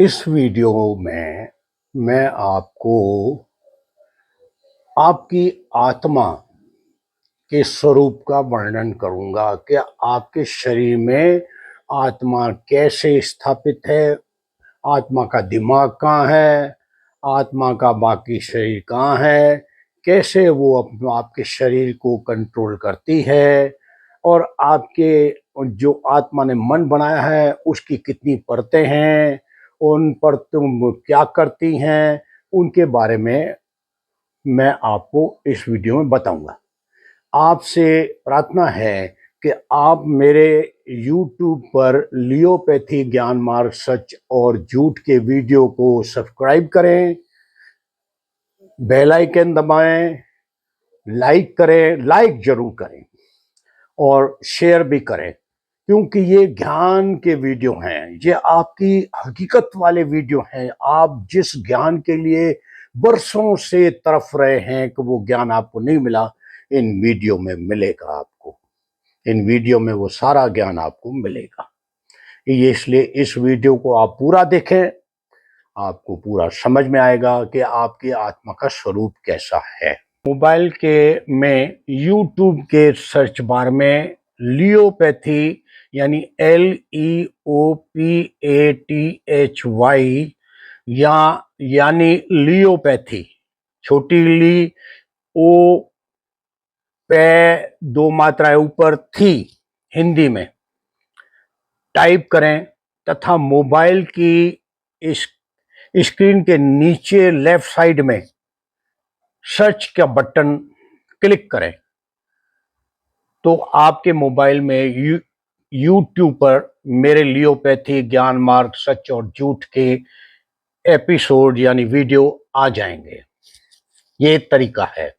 इस वीडियो में मैं आपको आपकी आत्मा के स्वरूप का वर्णन करूंगा कि आपके शरीर में आत्मा कैसे स्थापित है, आत्मा का दिमाग कहाँ है, आत्मा का बाकी शरीर कहाँ है, कैसे वो आपके शरीर को कंट्रोल करती है और आपके जो आत्मा ने मन बनाया है उसकी कितनी परतें हैं, उन पर तुम क्या करती हैं, उनके बारे में मैं आपको इस वीडियो में बताऊंगा। आपसे प्रार्थना है कि आप मेरे YouTube पर लियोपैथी ज्ञान मार्ग सच और झूठ के वीडियो को सब्सक्राइब करें, बेल आइकन दबाएं, लाइक करें, लाइक जरूर करें और शेयर भी करें, क्योंकि ये ज्ञान के वीडियो हैं, ये आपकी हकीकत वाले वीडियो हैं। आप जिस ज्ञान के लिए बरसों से तरफ रहे हैं कि वो ज्ञान आपको नहीं मिला, इन वीडियो में मिलेगा आपको। इन वीडियो में वो सारा ज्ञान आपको मिलेगा। ये इसलिए इस वीडियो को आप पूरा देखें, आपको पूरा समझ में आएगा कि आपकी आत्मा का स्वरूप कैसा है। मोबाइल के में YouTube के सर्च बार में लियोपैथी यानी LEOPATHY यानी लियोपैथी, छोटी ली ओ पे दो मात्राएं ऊपर थी हिंदी में टाइप करें तथा मोबाइल की इस स्क्रीन के नीचे लेफ्ट साइड में सर्च का बटन क्लिक करें तो आपके मोबाइल में YouTube पर मेरे लियोपैथी ज्ञान मार्ग सच और झूठ के एपिसोड यानी वीडियो आ जाएंगे। ये तरीका है।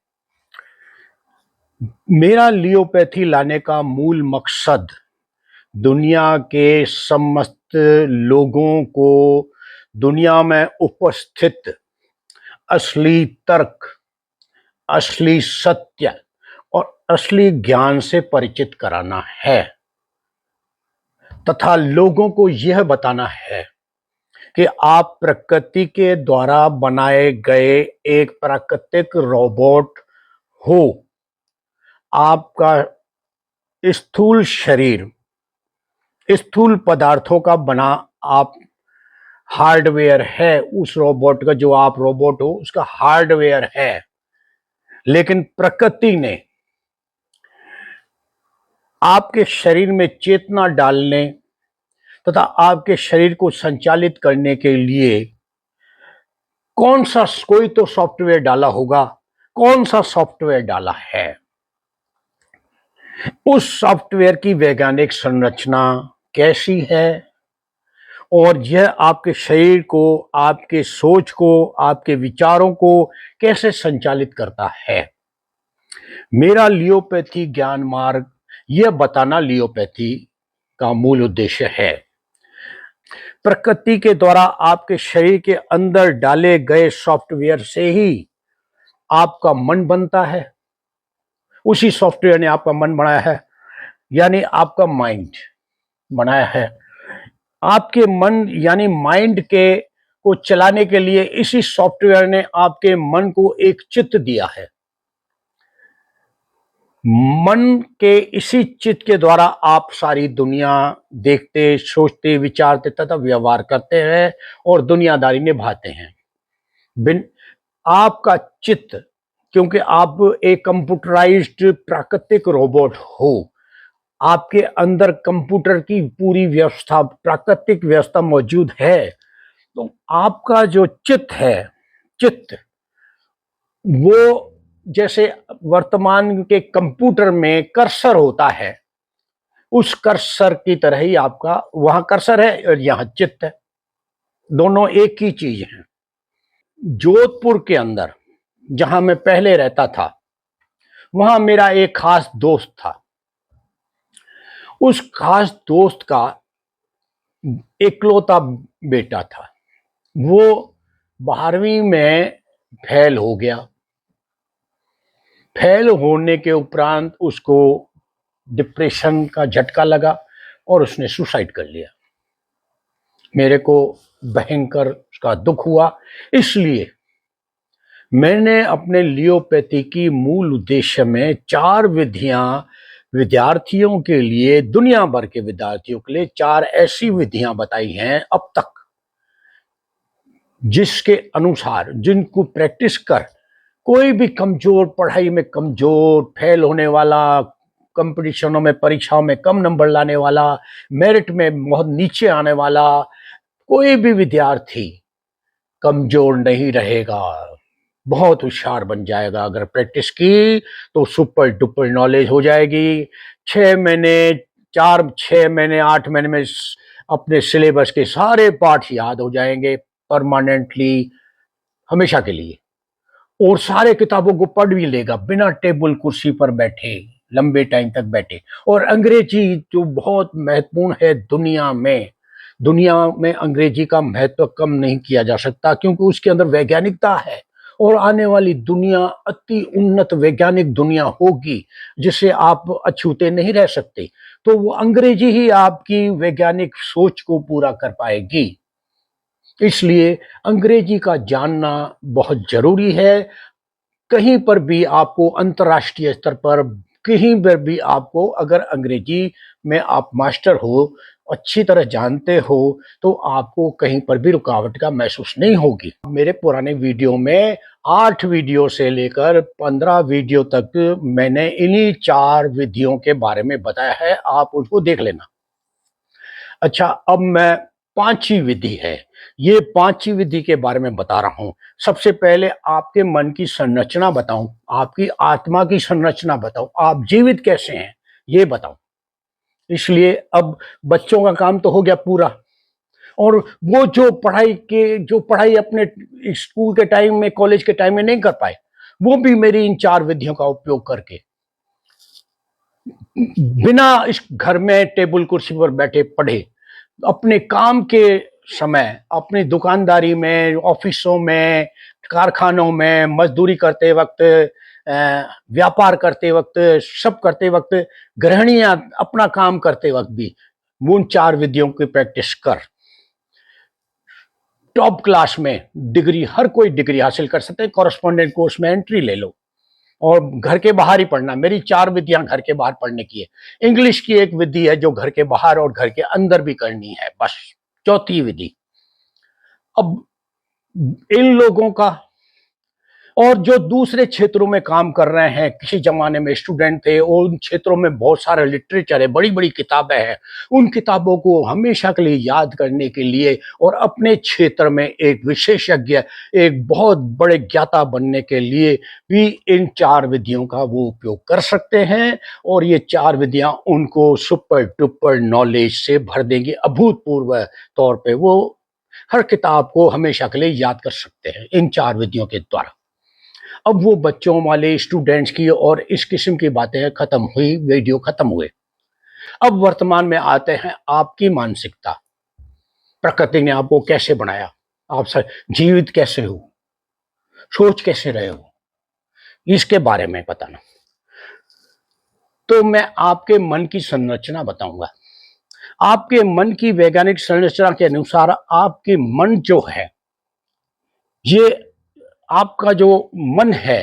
मेरा लियोपैथी लाने का मूल मकसद दुनिया के समस्त लोगों को दुनिया में उपस्थित असली तर्क, असली सत्य और असली ज्ञान से परिचित कराना है तथा लोगों को यह बताना है कि आप प्रकृति के द्वारा बनाए गए एक प्राकृतिक रोबोट हो। आपका स्थूल शरीर स्थूल पदार्थों का बना आप हार्डवेयर है। उस रोबोट का, जो आप रोबोट हो, उसका हार्डवेयर है, लेकिन प्रकृति ने आपके शरीर में चेतना डालने तथा आपके शरीर को संचालित करने के लिए कोई तो सॉफ्टवेयर डाला होगा। कौन सा सॉफ्टवेयर डाला है? उस सॉफ्टवेयर की वैज्ञानिक संरचना कैसी है और यह आपके शरीर को, आपके सोच को, आपके विचारों को कैसे संचालित करता है। मेरा लियोपैथी ज्ञान मार्ग यह बताना लियोपैथी का मूल उद्देश्य है। प्रकृति के द्वारा आपके शरीर के अंदर डाले गए सॉफ्टवेयर से ही आपका मन बनता है। उसी सॉफ्टवेयर ने आपका मन बनाया है, यानी आपका माइंड बनाया है। आपके मन यानी माइंड के को चलाने के लिए इसी सॉफ्टवेयर ने आपके मन को एक चित्त दिया है। मन के इसी चित्त के द्वारा आप सारी दुनिया देखते, सोचते, विचारते तथा व्यवहार करते हैं और दुनियादारी निभाते हैं। आपका चित्त, क्योंकि आप एक कंप्यूटराइज्ड प्राकृतिक रोबोट हो, आपके अंदर कंप्यूटर की पूरी व्यवस्था, प्राकृतिक व्यवस्था मौजूद है। तो आपका जो चित्त वो जैसे वर्तमान के कंप्यूटर में कर्सर होता है, उस कर्सर की तरह ही आपका वहां कर्सर है और यहां चित्त है। दोनों एक ही चीज है। जोधपुर के अंदर जहां मैं पहले रहता था, वहां मेरा एक खास दोस्त था। उस खास दोस्त का इकलौता बेटा था। वो 12वीं में फेल हो गया। फेल होने के उपरांत उसको डिप्रेशन का झटका लगा और उसने सुसाइड कर लिया। मेरे को भयंकर उसका दुख हुआ। इसलिए मैंने अपने लियोपैथी की मूल उद्देश्य में 4 विधियां विद्यार्थियों के लिए, दुनिया भर के विद्यार्थियों के लिए 4 ऐसी विधियां बताई हैं अब तक, जिसके अनुसार जिनको प्रैक्टिस कर कोई भी कमजोर, पढ़ाई में कमजोर, फेल होने वाला, कंपटीशनों में, परीक्षाओं में कम नंबर लाने वाला, मेरिट में बहुत नीचे आने वाला कोई भी विद्यार्थी कमजोर नहीं रहेगा, बहुत होशियार बन जाएगा। अगर प्रैक्टिस की तो सुपर डुपर नॉलेज हो जाएगी। 6 महीने, 4, 6 महीने, 8 महीने में अपने सिलेबस के सारे पाठ याद हो जाएंगे परमानेंटली, हमेशा के लिए। और सारे किताबों को पढ़ भी लेगा बिना टेबल कुर्सी पर बैठे, लंबे टाइम तक बैठे। और अंग्रेजी जो बहुत महत्वपूर्ण है दुनिया में अंग्रेजी का महत्व कम नहीं किया जा सकता, क्योंकि उसके अंदर वैज्ञानिकता है। और आने वाली दुनिया अति उन्नत वैज्ञानिक दुनिया होगी, जिसे आप अछूते नहीं रह सकते। तो वो अंग्रेजी ही आपकी वैज्ञानिक सोच को पूरा कर पाएगी। इसलिए अंग्रेजी का जानना बहुत जरूरी है। कहीं पर भी आपको अंतर्राष्ट्रीय स्तर पर, कहीं पर भी आपको अगर अंग्रेजी में आप मास्टर हो, अच्छी तरह जानते हो, तो आपको कहीं पर भी रुकावट का महसूस नहीं होगी। मेरे पुराने वीडियो में 8 वीडियो से लेकर 15 वीडियो तक मैंने इन्हीं 4 विधियों के बारे में बताया है, आप उसको देख लेना। अच्छा, अब मैं 5वीं विधि है, ये 5वीं विधि के बारे में बता रहा हूं। सबसे पहले आपके मन की संरचना बताऊं, आपकी आत्मा की संरचना बताऊं, आप जीवित कैसे हैं ये बताऊं। इसलिए अब बच्चों का काम तो हो गया पूरा, और वो जो पढ़ाई अपने स्कूल के टाइम में, कॉलेज के टाइम में नहीं कर पाए, वो भी मेरी इन 4 विधियों का उपयोग करके बिना इस घर में टेबल कुर्सी पर बैठे पढ़े, अपने काम के समय, अपनी दुकानदारी में, ऑफिसों में, कारखानों में, मजदूरी करते वक्त, व्यापार करते वक्त, सब करते वक्त, गृहिणियां अपना काम करते वक्त भी उन 4 विधियों की प्रैक्टिस कर टॉप क्लास में डिग्री, हर कोई डिग्री हासिल कर सकते हैं। कॉरेस्पॉन्डेंट कोर्स में एंट्री ले लो और घर के बाहर ही पढ़ना। मेरी 4 विधियां घर के बाहर पढ़ने की है। इंग्लिश की एक विधि है जो घर के बाहर और घर के अंदर भी करनी है, बस, चौथी विधि। अब इन लोगों का, और जो दूसरे क्षेत्रों में काम कर रहे हैं, किसी जमाने में स्टूडेंट थे और उन क्षेत्रों में बहुत सारा लिटरेचर है, बड़ी बड़ी किताबें हैं, उन किताबों को हमेशा के लिए याद करने के लिए और अपने क्षेत्र में एक विशेषज्ञ, एक बहुत बड़े ज्ञाता बनने के लिए भी इन 4 विधियों का वो उपयोग कर सकते हैं। और ये 4 विधियां उनको सुपर डुपर नॉलेज से भर देंगी, अभूतपूर्व तौर पे वो हर किताब को हमेशा के लिए याद कर सकते हैं इन 4 विधियों के द्वारा। अब वो बच्चों वाले, स्टूडेंट्स की और इस किस्म की बातें खत्म हुई, वीडियो खत्म हुए। अब वर्तमान में आते हैं आपकी मानसिकता। प्रकृति ने आपको कैसे बनाया, आप जीवित कैसे हो, सोच कैसे रहे हो, इसके बारे में बताना। तो मैं आपके मन की संरचना बताऊंगा। आपके मन की वैज्ञानिक संरचना के अनुसार आपके मन जो है, ये आपका जो मन है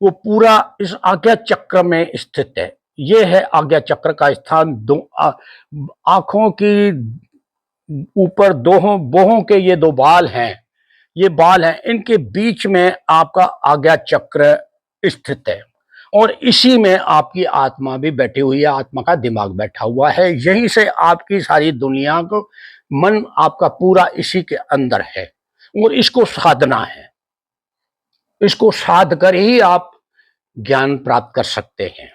वो पूरा इस आज्ञा चक्र में स्थित है। ये है आज्ञा चक्र का स्थान। आंखों की ऊपर बोहों के ये 2 बाल हैं, ये बाल हैं, इनके बीच में आपका आज्ञा चक्र स्थित है। और इसी में आपकी आत्मा भी बैठी हुई है, आत्मा का दिमाग बैठा हुआ है। यहीं से आपकी सारी दुनिया को, मन आपका पूरा इसी के अंदर है। और इसको साधना है, इसको साध कर ही आप ज्ञान प्राप्त कर सकते हैं।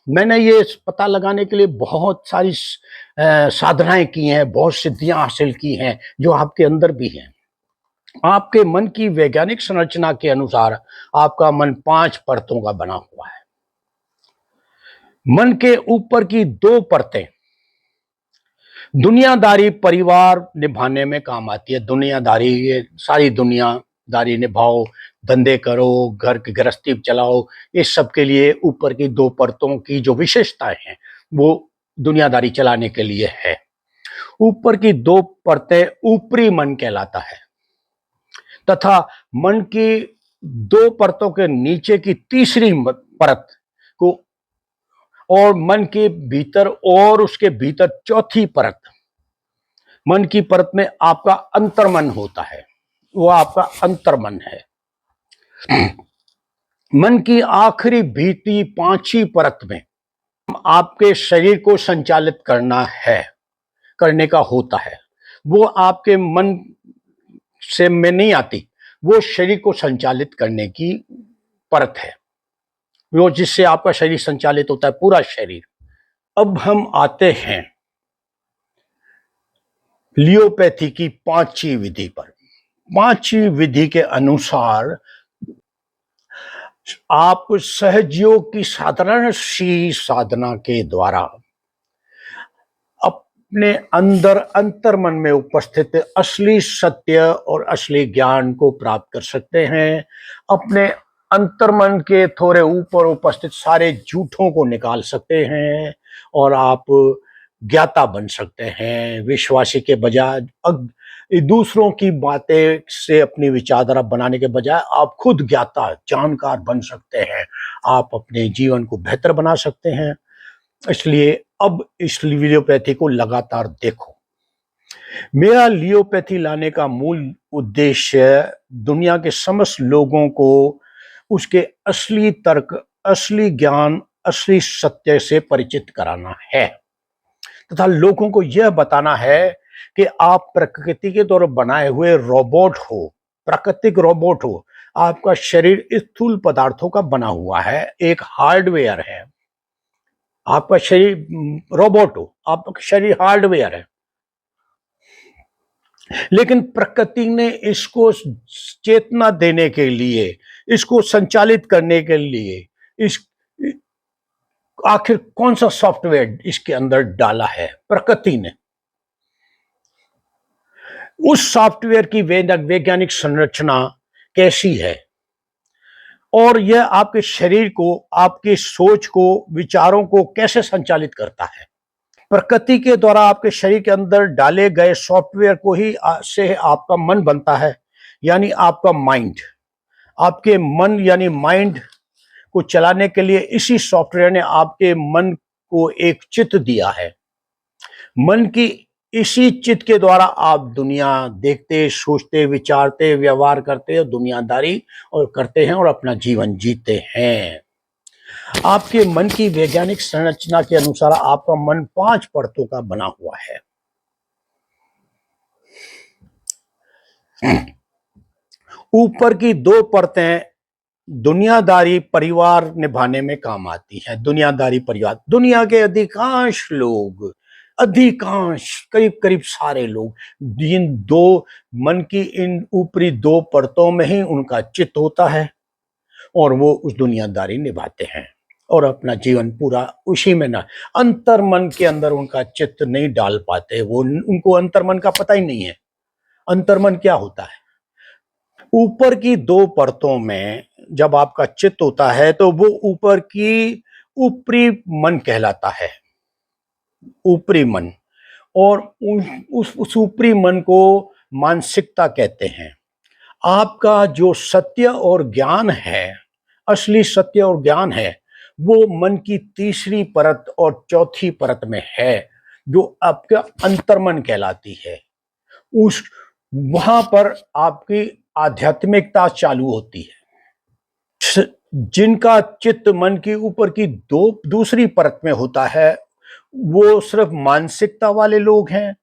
मैंने ये पता लगाने के लिए बहुत सारी साधनाएं की हैं, बहुत सिद्धियां हासिल की हैं जो आपके अंदर भी हैं। आपके मन की वैज्ञानिक संरचना के अनुसार आपका मन 5 परतों का बना हुआ है। मन के ऊपर की 2 परतें दुनियादारी, परिवार निभाने में काम आती है। दुनियादारी, ये सारी दुनियादारी निभाओ, धंधे करो, घर की गृहस्थी चलाओ, इस सब के लिए ऊपर की 2 परतों की जो विशेषताएं हैं वो दुनियादारी चलाने के लिए है। ऊपर की दो परतें ऊपरी मन कहलाता है, तथा मन की दो परतों के नीचे की तीसरी परत को, और मन के भीतर और उसके भीतर चौथी परत, मन की परत में आपका अंतर्मन होता है, वो आपका अंतर्मन है। मन की आखिरी भीती पांचवी परत में आपके शरीर को संचालित करने का होता है। वो आपके मन से में नहीं आती, वो शरीर को संचालित करने की परत है, वो जिससे आपका शरीर संचालित होता है, पूरा शरीर। अब हम आते हैं लियोपैथी की पांचवी विधि पर। पांचवी विधि के अनुसार आप सहजयोग की साधारण सी साधना के द्वारा अपने अंदर अंतर्मन में उपस्थित असली सत्य और असली ज्ञान को प्राप्त कर सकते हैं। अपने अंतर्मन के थोड़े ऊपर उपस्थित सारे झूठों को निकाल सकते हैं और आप ज्ञाता बन सकते हैं। विश्वासी के बजाय दूसरों की बातें से अपनी विचारधारा बनाने के बजाय आप खुद ज्ञाता जानकार बन सकते हैं। आप अपने जीवन को बेहतर बना सकते हैं। इसलिए अब इस लियोपैथी को लगातार देखो। मेरा लियोपैथी लाने का मूल उद्देश्य दुनिया के समस्त लोगों को उसके असली तर्क, असली ज्ञान, असली सत्य से परिचित कराना है, तथा लोगों को यह बताना है कि आप प्रकृति के द्वारा बनाए हुए रोबोट हो, प्राकृतिक रोबोट हो। आपका शरीर स्थूल पदार्थों का बना हुआ है, एक हार्डवेयर है। आपका शरीर रोबोट हो, आपका शरीर हार्डवेयर है, लेकिन प्रकृति ने इसको चेतना देने के लिए, इसको संचालित करने के लिए इस आखिर कौन सा सॉफ्टवेयर इसके अंदर डाला है प्रकृति ने। उस सॉफ्टवेयर की वैज्ञानिक संरचना कैसी है और यह आपके शरीर को, आपकी सोच को, विचारों को कैसे संचालित करता है। प्रकृति के द्वारा आपके शरीर के अंदर डाले गए सॉफ्टवेयर को ही से आपका मन बनता है, यानी आपका माइंड। आपके मन यानी माइंड को चलाने के लिए इसी सॉफ्टवेयर ने आपके मन को एक चित्त दिया है। मन की इसी चित्त के द्वारा आप दुनिया देखते, सोचते, विचारते, व्यवहार करते और दुनियादारी और करते हैं और अपना जीवन जीते हैं। आपके मन की वैज्ञानिक संरचना के अनुसार आपका मन 5 परतों का बना हुआ है। ऊपर की 2 परतें दुनियादारी परिवार निभाने में काम आती हैं। दुनियादारी परिवार, दुनिया के अधिकांश लोग, करीब करीब सारे लोग इन दो मन की इन ऊपरी 2 परतों में ही उनका चित्त होता है और वो उस दुनियादारी निभाते हैं और अपना जीवन पूरा उसी में ना, अंतर्मन के अंदर उनका चित्त नहीं डाल पाते। वो, उनको अंतर्मन का पता ही नहीं है अंतर्मन क्या होता है। ऊपर की 2 परतों में जब आपका चित्त होता है तो वो ऊपर की ऊपरी मन कहलाता है, ऊपरी मन। और उस ऊपरी मन को मानसिकता कहते हैं। आपका जो सत्य और ज्ञान है, असली सत्य और ज्ञान है, वो मन की तीसरी परत और चौथी परत में है, जो आपका अंतर्मन कहलाती है। उस वहां पर आपकी आध्यात्मिकता चालू होती है। जिनका चित्त मन की ऊपर की दूसरी परत में होता है वो सिर्फ मानसिकता वाले लोग हैं,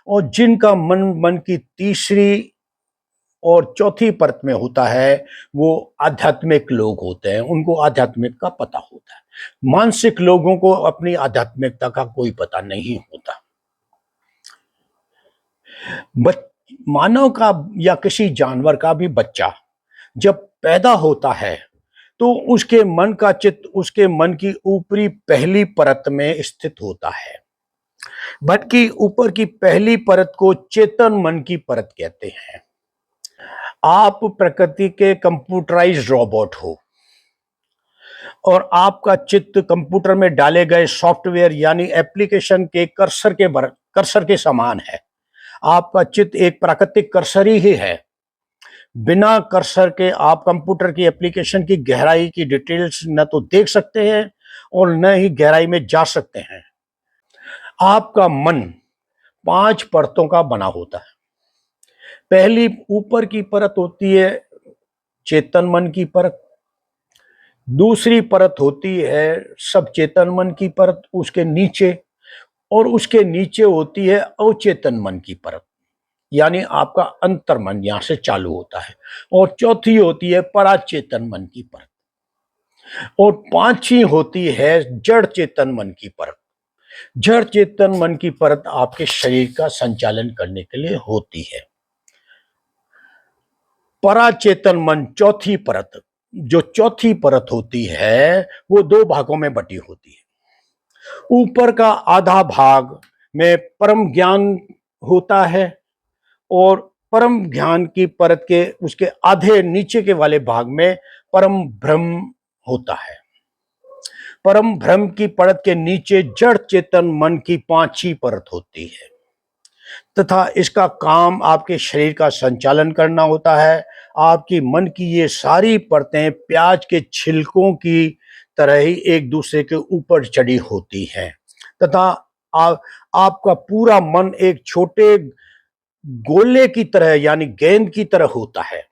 और जिनका मन की तीसरी और चौथी परत में होता है वो आध्यात्मिक लोग होते हैं। उनको आध्यात्मिक का पता होता है। मानसिक लोगों को अपनी आध्यात्मिकता का कोई पता नहीं होता। मानव का या किसी जानवर का भी बच्चा जब पैदा होता है तो उसके मन का चित्त उसके मन की ऊपरी पहली परत में स्थित होता है। मन की ऊपर की पहली परत को चेतन मन की परत कहते हैं। आप प्रकृति के कंप्यूटराइज्ड रोबोट हो। और आपका चित्त कंप्यूटर में डाले गए सॉफ्टवेयर यानी एप्लीकेशन के कर्सर के समान है। आपका चित्त एक प्राकृतिक कर्सर ही है। बिना कर्सर के आप कंप्यूटर की एप्लीकेशन की गहराई की डिटेल्स न तो देख सकते हैं और न ही गहराई में जा सकते हैं। आपका मन 5 परतों का बना होता है। पहली ऊपर की परत होती है चेतन मन की परत। दूसरी परत होती है सब चेतन मन की परत, उसके नीचे, और उसके नीचे होती है अवचेतन मन की परत, यानी आपका अंतर मन यहां से चालू होता है। और चौथी होती है पराचेतन मन की परत। और पांचवी होती है जड़ चेतन मन की परत। जड़ चेतन मन की परत आपके शरीर का संचालन करने के लिए होती है। पराचेतन मन चौथी परत, जो चौथी परत होती है वो 2 भागों में बटी होती है। ऊपर का आधा भाग में परम ज्ञान होता है और परम ज्ञान की परत के उसके आधे नीचे के वाले भाग में परम भ्रम होता है। परम भ्रम की परत के नीचे जड़ चेतन मन की 5वीं परत होती है तथा इसका काम आपके शरीर का संचालन करना होता है। आपकी मन की ये सारी परतें प्याज के छिलकों की तरह ही एक दूसरे के ऊपर चढ़ी होती हैं तथा आपका पूरा मन एक छोटे गोले की तरह यानी गेंद की तरह होता है।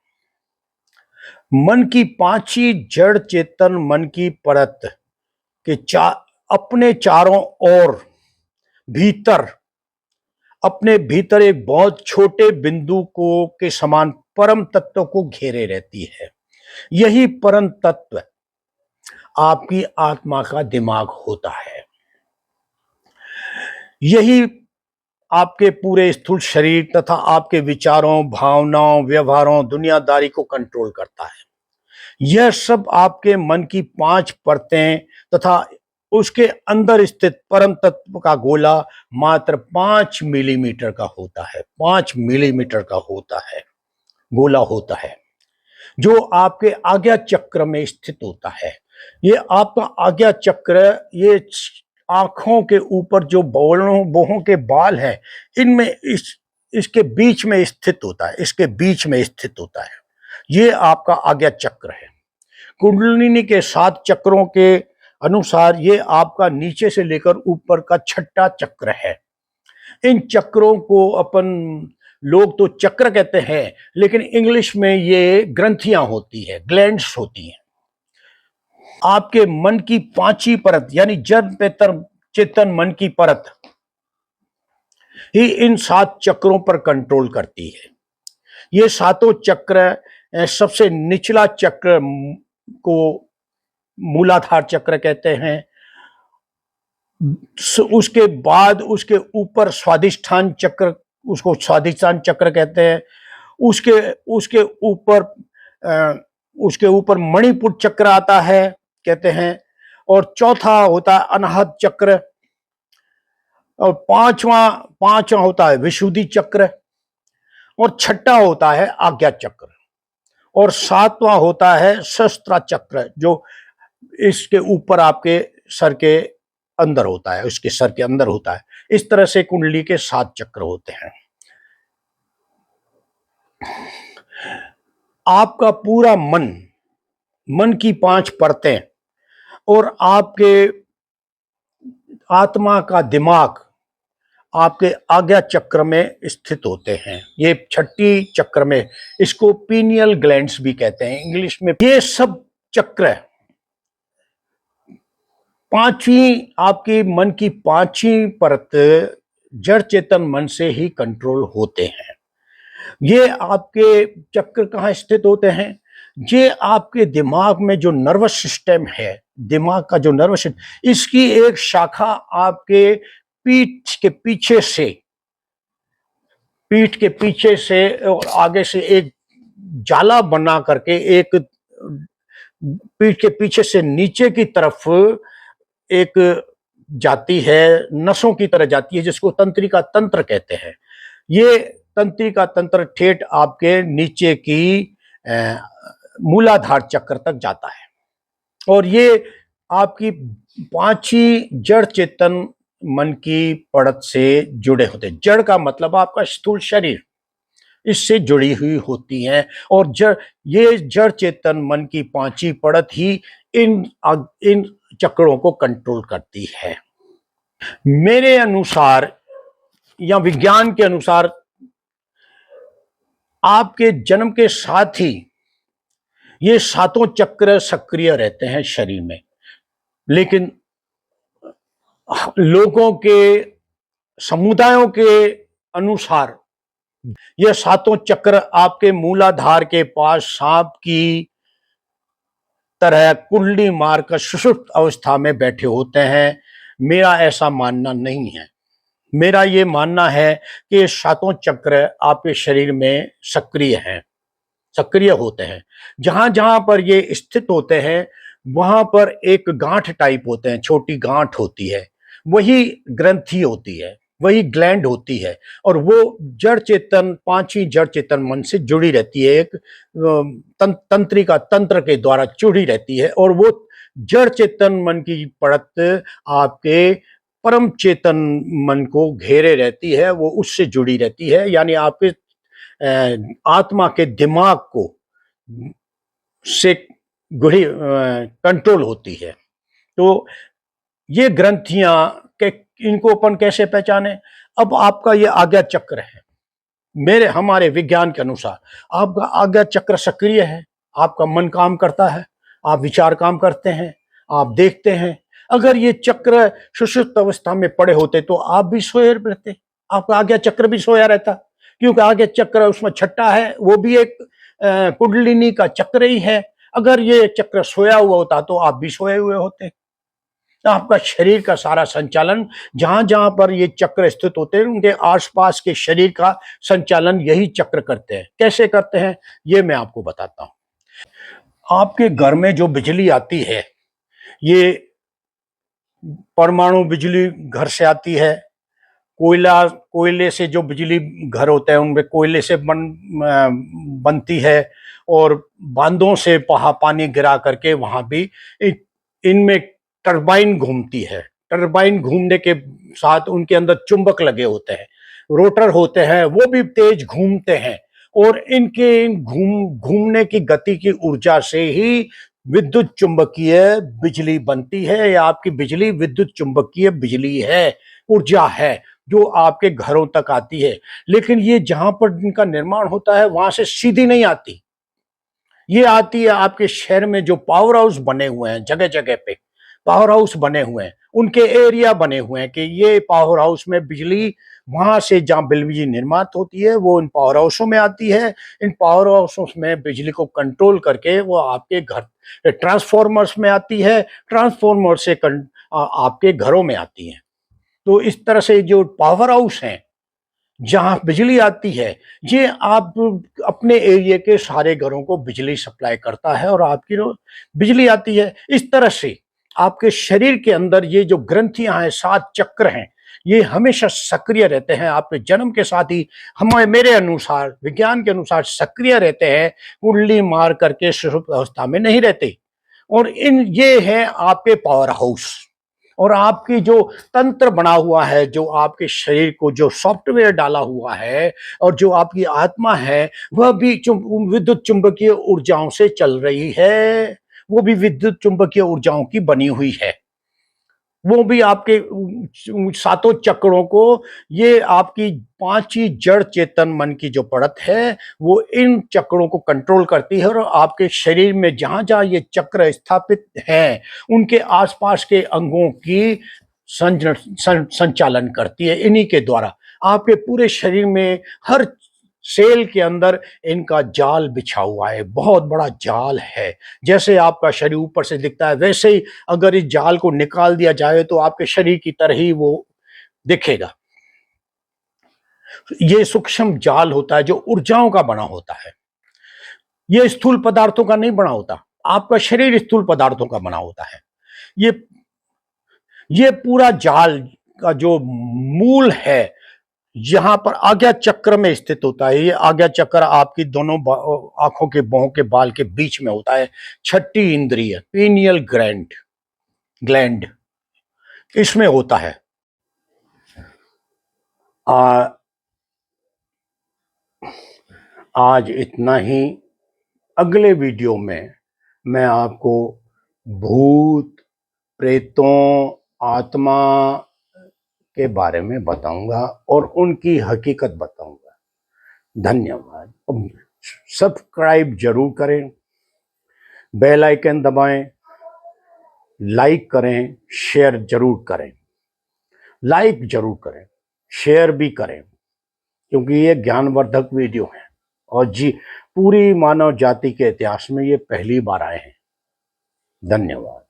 मन की 5वीं जड़ चेतन मन की परत के अपने चारों ओर भीतर अपने भीतर एक बहुत छोटे बिंदु को के समान परम तत्व को घेरे रहती है। यही परम तत्व आपकी आत्मा का दिमाग होता है। यही आपके पूरे स्थूल शरीर तथा आपके विचारों, भावनाओं, व्यवहारों, दुनियादारी को कंट्रोल करता है। यह सब आपके मन की 5 परतें तथा उसके अंदर स्थित परम तत्व का गोला मात्र 5 मिलीमीटर का होता है। 5 मिलीमीटर का होता है, गोला होता है, जो आपके आज्ञा चक्र में स्थित होता है। ये आपका आज्ञा चक्र, ये आंखों के ऊपर जो बोहों के बाल हैं, इनमें इसके बीच में स्थित होता है, इसके बीच में स्थित होता है। ये आपका आज्ञा चक्र है। कुंडलिनी के 7 चक्रों के अनुसार ये आपका नीचे से लेकर ऊपर का 6ठा चक्र है। इन चक्रों को अपन लोग तो चक्र कहते हैं, लेकिन इंग्लिश में ये ग्रंथियां होती है, ग्लैंड्स होती हैं। आपके मन की 5वीं परत यानी जड़ चेतन मन की परत ही इन 7 चक्रों पर कंट्रोल करती है। ये सातों चक्र, सबसे निचला चक्र को मूलाधार चक्र कहते हैं। उसके बाद उसके ऊपर स्वादिष्ठान चक्र, उसको स्वादिष्ठान चक्र कहते हैं। उसके उसके ऊपर उसके ऊपर मणिपुर चक्र आता है कहते हैं। और चौथा होता है अनाहत चक्र। और पांचवा होता है विशुद्धि चक्र। और 6ठा होता है आज्ञा चक्र। और 7वां होता है शस्त्रा चक्र, जो इसके ऊपर आपके सर के अंदर होता है, उसके सर के अंदर होता है। इस तरह से कुंडली के 7 चक्र होते हैं। आपका पूरा मन की 5 परतें और आपके आत्मा का दिमाग आपके आज्ञा चक्र में स्थित होते हैं। ये 6ठी चक्र में, इसको पीनियल ग्लैंड्स भी कहते हैं इंग्लिश में। ये सब चक्र 5वीं आपकी मन की 5वीं परत जड़ चेतन मन से ही कंट्रोल होते हैं। ये आपके चक्र कहाँ स्थित होते हैं? ये आपके दिमाग में जो नर्वस सिस्टम है, दिमाग का जो नर्वस सिस्टम, इसकी एक शाखा आपके पीठ के पीछे से और आगे से एक जाला बना करके एक पीठ के पीछे से नीचे की तरफ एक जाती है, नसों की तरह जाती है, जिसको तंत्रिका तंत्र कहते हैं। ये तंत्रिका तंत्र ठेठ आपके नीचे की मूलाधार चक्र तक जाता है। और ये आपकी पांच ही जड़ चेतन मन की पड़त से जुड़े होते हैं। जड़ का मतलब आपका स्थूल शरीर, इससे जुड़ी हुई होती हैं। और ये जड़ चेतन मन की पांचवी पड़त ही इन चक्रों को कंट्रोल करती है। मेरे अनुसार या विज्ञान के अनुसार आपके जन्म के साथ ही ये सातों चक्र सक्रिय रहते हैं शरीर में, लेकिन लोगों के समुदायों के अनुसार ये सातों चक्र आपके मूलाधार के पास सांप की तरह कुंडली मारकर सुषुप्त अवस्था में बैठे होते हैं। मेरा ऐसा मानना नहीं है। मेरा ये मानना है कि ये सातों चक्र आपके शरीर में सक्रिय होते हैं। जहां जहां पर ये स्थित होते हैं वहां पर एक गांठ टाइप होते हैं, छोटी गांठ होती है, वही ग्रंथि होती है, वही ग्लैंड होती है। और वो जड़ चेतन, पांचवी जड़ चेतन मन से जुड़ी रहती है, एक तंत्रिका तंत्र के द्वारा जुड़ी रहती है। और वो जड़ चेतन मन की पड़त आपके परम चेतन मन को घेरे रहती है, वो उससे जुड़ी रहती है, यानी आपके आत्मा के दिमाग को से गुड़ी कंट्रोल होती है। तो ये ग्रंथियां के इनको अपन कैसे पहचाने? अब आपका ये आज्ञा चक्र है, हमारे विज्ञान के अनुसार आपका आज्ञा चक्र सक्रिय है, आपका मन काम करता है, आप विचार काम करते हैं, आप देखते हैं। अगर ये चक्र सुषुप्त अवस्था में पड़े होते तो आप भी सोए रहते, आपका आज्ञा चक्र भी सोया रहता, क्योंकि आज्ञा चक्र उसमें छठा है, वो भी एक कुंडलिनी का चक्र ही है। अगर ये चक्र सोया हुआ होता तो आप भी सोए हुए होते। आपका शरीर का सारा संचालन जहां जहां पर ये चक्र स्थित होते हैं उनके आसपास के शरीर का संचालन यही चक्र करते हैं। कैसे करते हैं ये मैं आपको बताता हूं। आपके घर में जो बिजली आती है, ये परमाणु बिजली घर से आती है। कोयले से जो बिजली घर होते हैं उनमें कोयले से बनती है। और बांधों से पानी गिरा करके वहां भी इनमें टरबाइन घूमती है। टरबाइन घूमने के साथ उनके अंदर चुंबक लगे होते हैं, रोटर होते हैं, वो भी तेज घूमते हैं। और इनके घूमने की गति की ऊर्जा से ही विद्युत चुंबकीय बिजली बनती है। या आपकी बिजली विद्युत चुंबकीय बिजली है, ऊर्जा है जो आपके घरों तक आती है। लेकिन ये जहां पर इनका निर्माण होता है वहां से सीधी नहीं आती, ये आती है आपके शहर में जो पावर हाउस बने हुए हैं, जगह जगह पे पावर हाउस बने हुए हैं, उनके एरिया बने हुए हैं कि ये पावर हाउस में बिजली, वहां से जहां बिजली निर्मात होती है वो इन पावर हाउसों में आती है। इन पावर हाउसों में बिजली को कंट्रोल करके वो आपके घर ट्रांसफॉर्मर्स में आती है, ट्रांसफॉर्मर से आपके घरों में आती है। तो इस तरह से जो पावर हाउस हैं जहां बिजली आती है, ये आप अपने एरिया के सारे घरों को बिजली सप्लाई करता है और आपकी बिजली आती है। इस तरह से आपके शरीर के अंदर ये जो ग्रंथियां हैं, सात चक्र हैं, ये हमेशा सक्रिय रहते हैं। आपके जन्म के साथ ही हमारे मेरे अनुसार, विज्ञान के अनुसार सक्रिय रहते हैं, कुंडली मार करके सुषुप्त अवस्था में नहीं रहते। और ये है आपके पावर हाउस। और आपकी जो तंत्र बना हुआ है, जो आपके शरीर को जो सॉफ्टवेयर डाला हुआ है और जो आपकी आत्मा है, वह भी विद्युत चुंबकीय ऊर्जाओं से चल रही है, वो भी विद्युत चुंबकीय ऊर्जाओं की बनी हुई है। वो भी आपके सातों चक्रों को, ये आपकी पांच ही जड़ चेतन मन की जो पड़त है वो इन चक्रों को कंट्रोल करती है। और आपके शरीर में जहां जहां ये चक्र स्थापित हैं उनके आसपास के अंगों की संचालन करती है इन्हीं के द्वारा। आपके पूरे शरीर में हर सेल के अंदर इनका जाल बिछा हुआ है, बहुत बड़ा जाल है। जैसे आपका शरीर ऊपर से दिखता है वैसे ही अगर इस जाल को निकाल दिया जाए तो आपके शरीर की तरह ही वो दिखेगा। ये सूक्ष्म जाल होता है जो ऊर्जाओं का बना होता है, ये स्थूल पदार्थों का नहीं बना होता। आपका शरीर स्थूल पदार्थों का बना होता है। ये ये पूरा जाल का जो मूल है यहां पर आज्ञा चक्र में स्थित होता है। ये आज्ञा चक्र आपकी दोनों आंखों के बाहों के बाल के बीच में होता है। छठी इंद्रिय पीनियल ग्लैंड इसमें होता है। आज इतना ही। अगले वीडियो में मैं आपको भूत, प्रेतों, आत्मा के बारे में बताऊंगा और उनकी हकीकत बताऊंगा। धन्यवाद। सब्सक्राइब जरूर करें, बेल आइकन दबाएं, लाइक करें, शेयर जरूर करें। लाइक जरूर करें, शेयर भी करें, क्योंकि ये ज्ञानवर्धक वीडियो है और जी पूरी मानव जाति के इतिहास में ये पहली बार आए हैं। धन्यवाद।